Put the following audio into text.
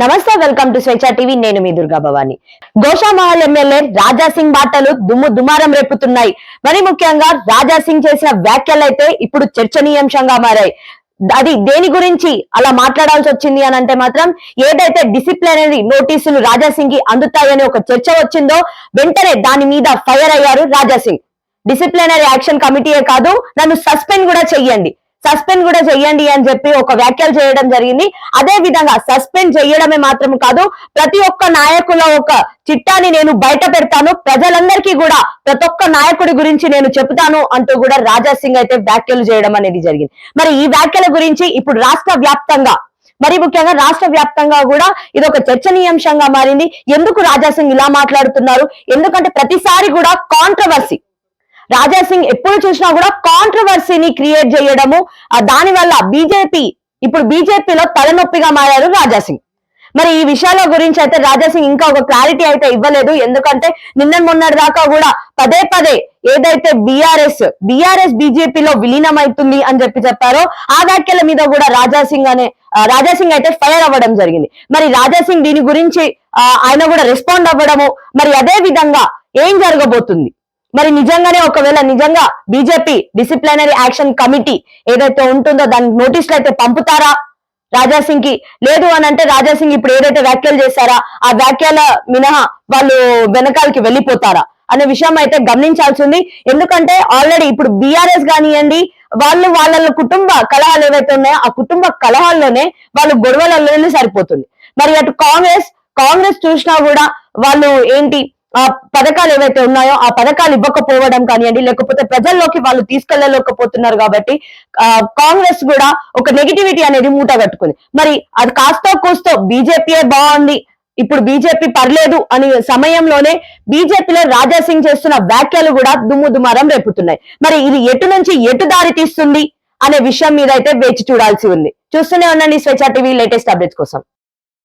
నమస్తే, welcome to స్వేచ్ఛ TV. నేను మీ దుర్గా భవాని. గోషామహల్ ఎమ్మెల్యే రాజా సింగ్ మాటలు దుమారం రేపుతున్నాయి. మరి ముఖ్యంగా రాజా సింగ్ చేసిన వ్యాఖ్యలు అయితే ఇప్పుడు చర్చనీయాంశంగా మారాయి. అది దేని గురించి అలా మాట్లాడాల్సి వచ్చింది అని అంటే మాత్రం, ఏదైతే డిసిప్లినరీ నోటీసులు రాజా సింగ్ కి అందుతాయని ఒక చర్చ వచ్చిందో వెంటనే దాని మీద ఫైర్ అయ్యారు రాజా సింగ్. డిసిప్లినరీ యాక్షన్ కమిటీయే కాదు, నన్ను సస్పెండ్ కూడా చెయ్యండి అని చెప్పి ఒక వ్యాఖ్యలు చేయడం జరిగింది. అదే విధంగా సస్పెండ్ చేయడమే మాత్రం కాదు, ప్రతి ఒక్క నాయకుల ఒక చిట్టాని నేను బయట పెడతాను, ప్రజలందరికీ కూడా ప్రతి ఒక్క నాయకుడి గురించి నేను చెబుతాను అంటూ కూడా రాజా సింగ్ అయితే వ్యాఖ్యలు చేయడం అనేది జరిగింది. మరి ఈ వ్యాఖ్యల గురించి ఇప్పుడు మరి ముఖ్యంగా రాష్ట్ర వ్యాప్తంగా కూడా ఇది ఒక చర్చనీయాంశంగా మారింది. ఎందుకు రాజా సింగ్ ఇలా మాట్లాడుతున్నారు? ఎందుకంటే ప్రతిసారి కూడా కాంట్రవర్సీ, రాజా సింగ్ ఎప్పుడు చూసినా కూడా కాంట్రవర్సీని క్రియేట్ చేయడము, దాని వల్ల బీజేపీలో తలనొప్పిగా మారారు రాజా సింగ్. మరి ఈ విషయాల గురించి అయితే రాజా సింగ్ ఇంకా ఒక క్లారిటీ అయితే ఇవ్వలేదు. ఎందుకంటే నిన్న మొన్నటి దాకా కూడా పదే ఏదైతే బీఆర్ఎస్ బీజేపీలో విలీనమైతుంది అని చెప్పారో ఆ వ్యాఖ్యల మీద కూడా రాజా సింగ్ అయితే ఫైర్ అవ్వడం జరిగింది. మరి రాజా సింగ్ దీని గురించి ఆయన కూడా రెస్పాండ్ అవ్వడము, మరి అదే విధంగా ఏం జరగబోతుంది? మరి ఒకవేళ నిజంగా బీజేపీ డిసిప్లినరీ యాక్షన్ కమిటీ ఏదైతే ఉంటుందో దానికి నోటీసులు అయితే పంపుతారా రాజా సింగ్ కి? లేదు అని అంటే రాజా సింగ్ ఇప్పుడు ఏదైతే వ్యాఖ్యలు చేశారా ఆ వ్యాఖ్యల మినహా వాళ్ళు వెనకాలకి వెళ్ళిపోతారా అనే విషయం అయితే గమనించాల్సి ఉంది. ఎందుకంటే ఆల్రెడీ ఇప్పుడు బీఆర్ఎస్ కానివ్వండి, వాళ్ళ కుటుంబ కలహాలు ఏవైతే ఉన్నాయో ఆ కుటుంబ కలహాల్లోనే వాళ్ళు గొడవలలోనే సరిపోతుంది. మరి అటు కాంగ్రెస్ చూసినా కూడా వాళ్ళు ఆ పథకాలు ఏవైతే ఉన్నాయో ఆ పథకాలు ఇవ్వకపోవడం కానివ్వండి, లేకపోతే ప్రజల్లోకి వాళ్ళు తీసుకెళ్లలేకపోతున్నారు. కాబట్టి కాంగ్రెస్ కూడా ఒక నెగిటివిటీ అనేది మూట కట్టుకుంది. మరి అది కాస్తో కూస్తో బీజేపీయే బాగుంది, ఇప్పుడు బీజేపీ పర్లేదు అనే సమయంలోనే బీజేపీలో రాజా సింగ్ చేస్తున్న వ్యాఖ్యలు కూడా దుమారం రేపుతున్నాయి. మరి ఇది ఎటు నుంచి ఎటు దారి తీస్తుంది అనే విషయం మీద అయితే వేచి చూడాల్సి ఉంది. చూస్తూనే ఉండండి స్వేచ్ఛ టీవీ లేటెస్ట్ అప్డేట్స్ కోసం.